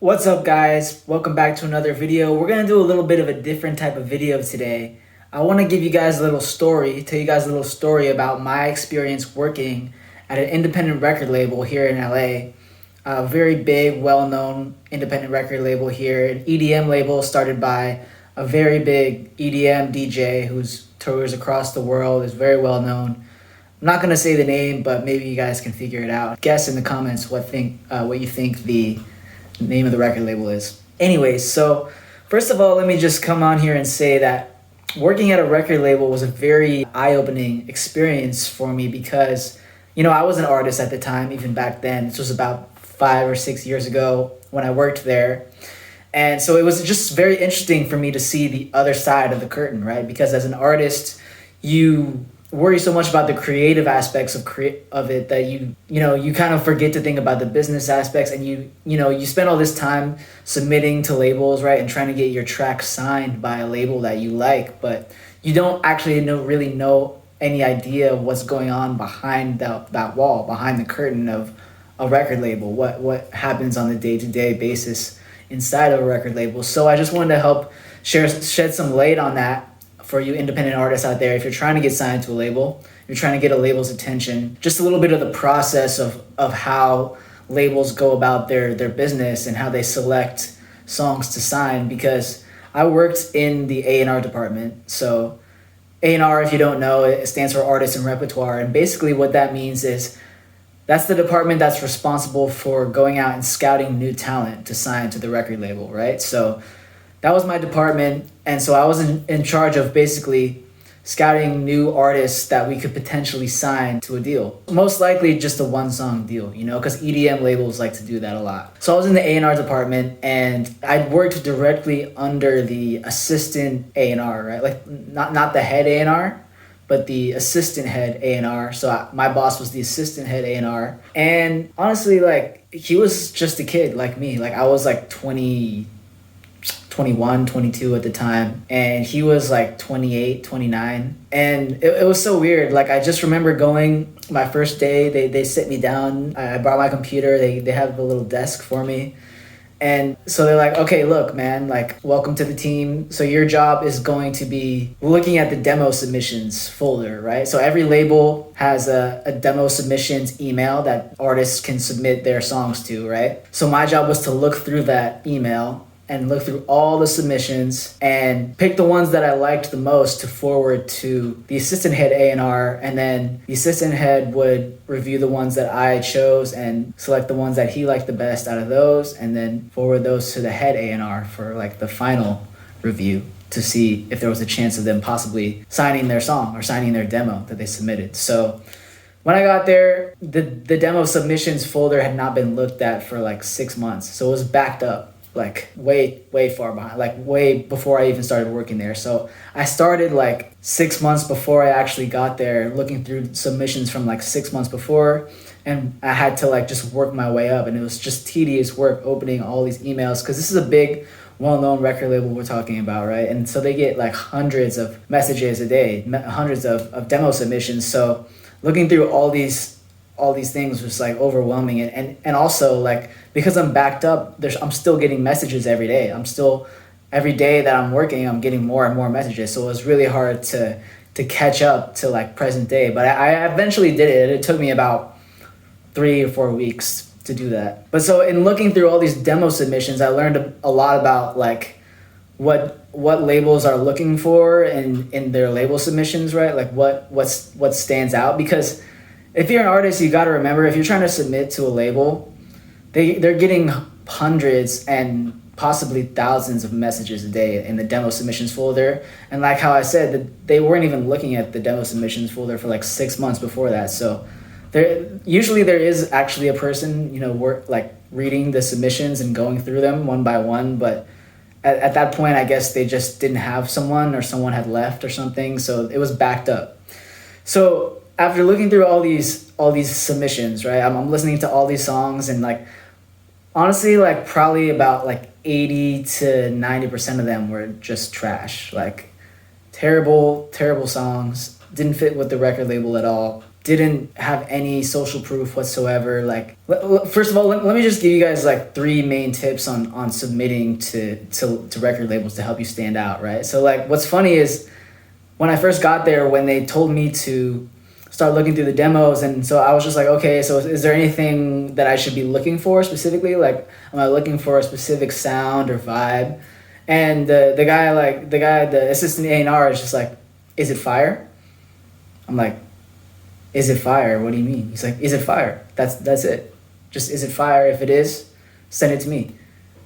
What's up guys? Welcome back to another video. We're gonna do a little bit of a different type of video today. I wanna give you guys a little story, tell you guys a little story about my experience working at an independent record label here in LA. A very big, well-known independent record label here, an EDM label started by a very big EDM DJ who's tours across the world, is very well known. I'm not gonna say the name, but maybe you guys can figure it out. Guess in the comments what you think the name of the record label is. Anyways, so first of all, let me just come on here and say that working at a record label was a very eye-opening experience for me because, I was an artist at the time, even back then. This was about 5 or 6 years ago when I worked there. And so it was just very interesting for me to see the other side of the curtain, right? Because as an artist, you worry so much about the creative aspects of it that you kind of forget to think about the business aspects, and you spend all this time submitting to labels, right, and trying to get your track signed by a label that you like, but you don't actually really know any idea of what's going on behind that wall, behind the curtain of a record label, what happens on a day-to-day basis inside of a record label. So I just wanted to help shed some light on that for you independent artists out there. If you're trying to get signed to a label, you're trying to get a label's attention, just a little bit of the process of how labels go about their business and how they select songs to sign. Because I worked in the A&R department. So A&R, if you don't know, it stands for Artist and Repertoire. And basically what that means is that's the department that's responsible for going out and scouting new talent to sign to the record label, right? So that was my department, and so I was in charge of basically scouting new artists that we could potentially sign to a deal. Most likely just a one-song deal, because EDM labels like to do that a lot. So I was in the A&R department, and I'd worked directly under the assistant A&R, right? Like not the head A&R, but the assistant head A&R. So my boss was the assistant head A&R. And honestly, he was just a kid like me. I was 21, 22 at the time, and he was 28, 29. And it was so weird. I just remember going my first day, they sit me down, I brought my computer, they have a little desk for me. And so they're like, okay, look, man, welcome to the team. So your job is going to be looking at the demo submissions folder, right? So every label has a demo submissions email that artists can submit their songs to, right? So my job was to look through that email and look through all the submissions and pick the ones that I liked the most to forward to the assistant head A&R, and then the assistant head would review the ones that I chose and select the ones that he liked the best out of those, and then forward those to the head A&R for the final review to see if there was a chance of them possibly signing their song or signing their demo that they submitted. So when I got there, the demo submissions folder had not been looked at for 6 months, so it was backed up. Way far behind, way before I even started working there. So I started 6 months before I actually got there, looking through submissions from 6 months before, and I had to just work my way up, and it was just tedious work opening all these emails, because this is a big, well-known record label we're talking about, right? And so they get hundreds of messages a day, hundreds of demo submissions. So looking through all these things was overwhelming, and also because I'm backed up, I'm still getting messages every day. Every day that I'm working, I'm getting more and more messages. So it was really hard to catch up to present day. But I eventually did it. It took me about 3 or 4 weeks to do that. But so in looking through all these demo submissions, I learned a lot about what labels are looking for in their label submissions, right? What stands out. Because if you're an artist, you got to remember, if you're trying to submit to a label, they're getting hundreds and possibly thousands of messages a day in the demo submissions folder. And how I said, they weren't even looking at the demo submissions folder for 6 months before that. So there is actually a person, reading the submissions and going through them one by one. But at that point, I guess they just didn't have someone, or someone had left or something. So it was backed up. So after looking through all these submissions, right, I'm listening to all these songs, and honestly, probably about 80 to 90% of them were just trash. Terrible songs, didn't fit with the record label at all, didn't have any social proof whatsoever. Like, first of all, let me just give you guys like 3 main tips on submitting to record labels to help you stand out, right? So like, what's funny is when I first got there, when they told me to start looking through the demos, and so I was just like, okay, so is there anything that I should be looking for specifically? Like, am I looking for a specific sound or vibe? And the assistant A&R is just like, is it fire? I'm like, is it fire? What do you mean? He's like, is it fire? That's it. Just, is it fire? If it is, send it to me.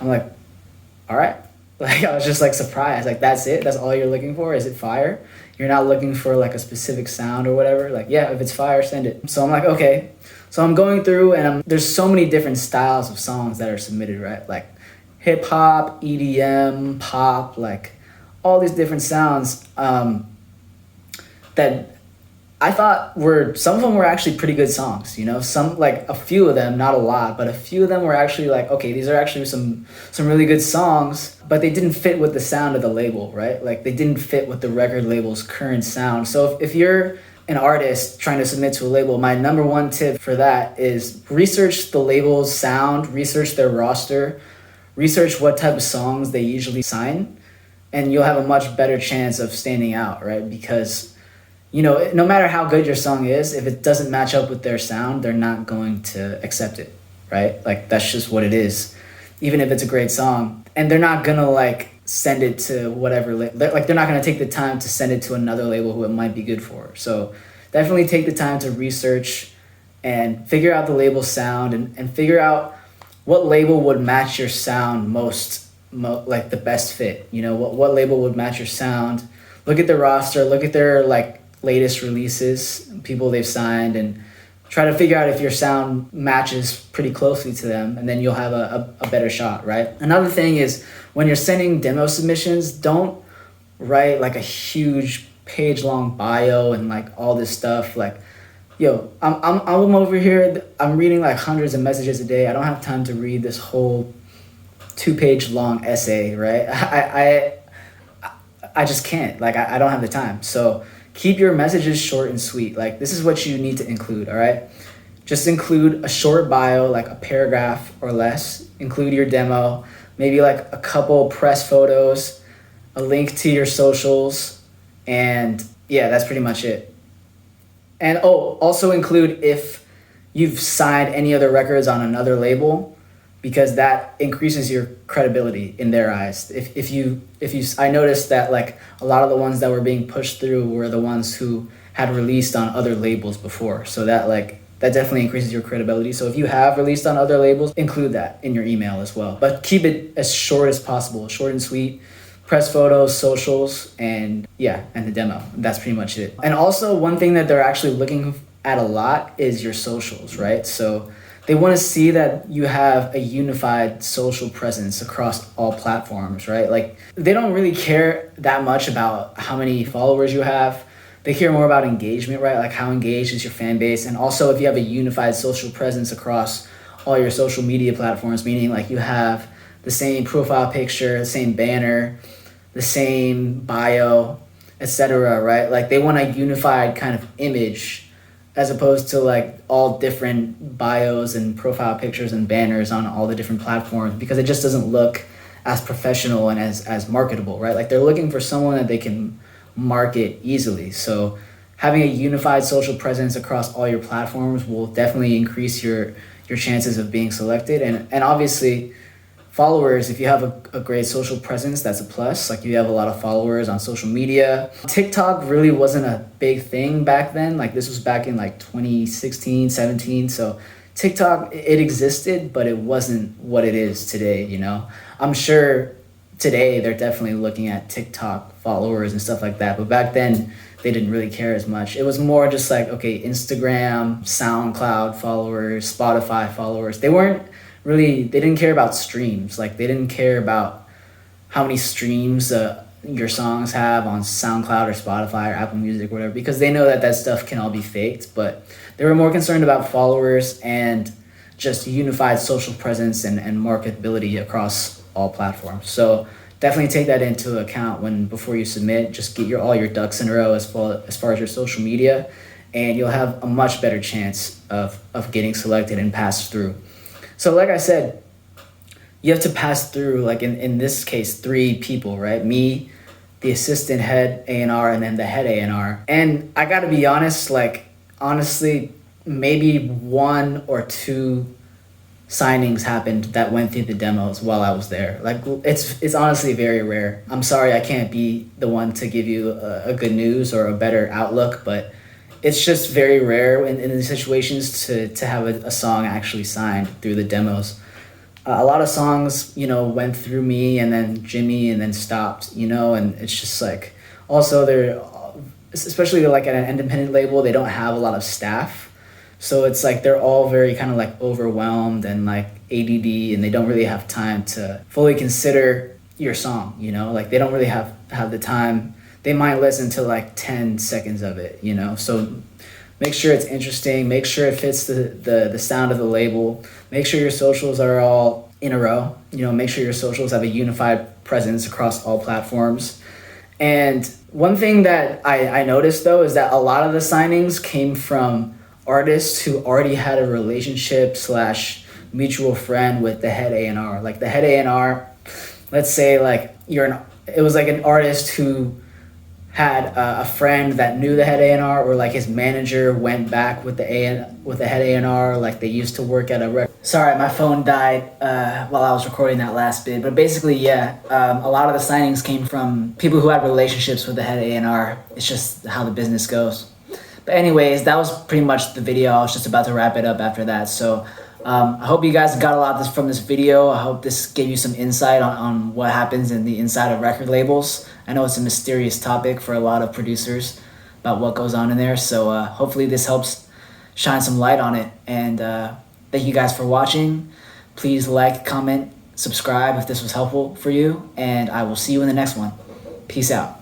I'm like, all right. Like, I was just like surprised. Like, that's it? That's all you're looking for? Is it fire? You're not looking for like a specific sound or whatever? Like, yeah, if it's fire, send it. So I'm like, okay. So I'm going through, and there's so many different styles of songs that are submitted, right? Like hip hop, EDM, pop, like all these different sounds that I thought some of them were actually pretty good songs, you know? Some, like a few of them, not a lot, but a few of them were actually like, okay, these are actually some really good songs, but they didn't fit with the sound of the label, right? Like, they didn't fit with the record label's current sound. So if you're an artist trying to submit to a label, my number 1 tip for that is research the label's sound, research their roster, research what type of songs they usually sign, and you'll have a much better chance of standing out, right? Because, you know, no matter how good your song is, if it doesn't match up with their sound, they're not going to accept it, right? Like, that's just what it is, even if it's a great song. And they're not gonna like send it to whatever, they're not gonna take the time to send it to another label who it might be good for. So definitely take the time to research and figure out the label's sound, and figure out what label would match your sound like the best fit. You know, what label would match your sound. Look at the roster, look at their like latest releases, people they've signed, and try to figure out if your sound matches pretty closely to them, and then you'll have a better shot, right? Another thing is, when you're sending demo submissions, don't write like a huge page-long bio and like all this stuff. Like, yo, I'm over here, I'm reading like hundreds of messages a day. I don't have time to read this whole 2-page long essay, right? I just can't. Like, I don't have the time. So keep your messages short and sweet. Like, this is what you need to include, all right? Just include a short bio, like a paragraph or less. Include your demo, maybe like a couple press photos, a link to your socials, and yeah, that's pretty much it. And also include if you've signed any other records on another label, because that increases your credibility in their eyes. If you, I noticed that like a lot of the ones that were being pushed through were the ones who had released on other labels before. So that definitely increases your credibility. So if you have released on other labels, include that in your email as well. But keep it as short as possible, short and sweet. Press photos, socials, and the demo. That's pretty much it. And also, one thing that they're actually looking at a lot is your socials, right? So they want to see that you have a unified social presence across all platforms, right? Like, they don't really care that much about how many followers you have. They care more about engagement, right? Like, how engaged is your fan base? And also, if you have a unified social presence across all your social media platforms, meaning like you have the same profile picture, the same banner, the same bio, etc., right? Like, they want a unified kind of image, as opposed to like all different bios and profile pictures and banners on all the different platforms, because it just doesn't look as professional and as marketable, right? Like, they're looking for someone that they can market easily. So having a unified social presence across all your platforms will definitely increase your chances of being selected. And obviously, followers, if you have a great social presence, that's a plus. Like, you have a lot of followers on social media. TikTok really wasn't a big thing back then. Like, this was back in like 2016, 17. So TikTok, it existed, but it wasn't what it is today, you know? I'm sure today they're definitely looking at TikTok followers and stuff like that. But back then, they didn't really care as much. It was more just like, okay, Instagram, SoundCloud followers, Spotify followers. They didn't care about streams. Like, they didn't care about how many streams your songs have on SoundCloud or Spotify or Apple Music or whatever, because they know that stuff can all be faked. But they were more concerned about followers and just unified social presence and marketability across all platforms. So definitely take that into account before you submit. Just get all your ducks in a row as far as your social media, and you'll have a much better chance of getting selected and passed through. So like I said, you have to pass through, like in this case, 3 people, right? Me, the assistant head A&R, and then the head A&R. And I gotta be honest, like, honestly, maybe 1 or 2 signings happened that went through the demos while I was there. Like, it's honestly very rare. I'm sorry I can't be the one to give you a good news or a better outlook, but it's just very rare in these situations to have a song actually signed through the demos. A lot of songs, went through me and then Jimmy and then stopped, and it's just like, also they're, especially like at an independent label, they don't have a lot of staff. So it's like they're all very kind of like overwhelmed and like ADD, and they don't really have time to fully consider your song, like they don't really have the time. They might listen to like 10 seconds of it, so make sure it's interesting, make sure it fits the sound of the label, make sure your socials are all in a row, make sure your socials have a unified presence across all platforms. And one thing that I noticed though is that a lot of the signings came from artists who already had a relationship / mutual friend with the head A&R. Like the head A&R, let's say like it was like an artist who had a friend that knew the head A&R, or like his manager went back with the head A&R, like they used to work at a record. Sorry, my phone died while I was recording that last bit, but basically, yeah, a lot of the signings came from people who had relationships with the head A&R. It's just how the business goes. But anyways, that was pretty much the video. I was just about to wrap it up after that. So I hope you guys got a lot from this video. I hope this gave you some insight on what happens in the inside of record labels. I know it's a mysterious topic for a lot of producers about what goes on in there. So hopefully this helps shine some light on it. And thank you guys for watching. Please like, comment, subscribe if this was helpful for you. And I will see you in the next one. Peace out.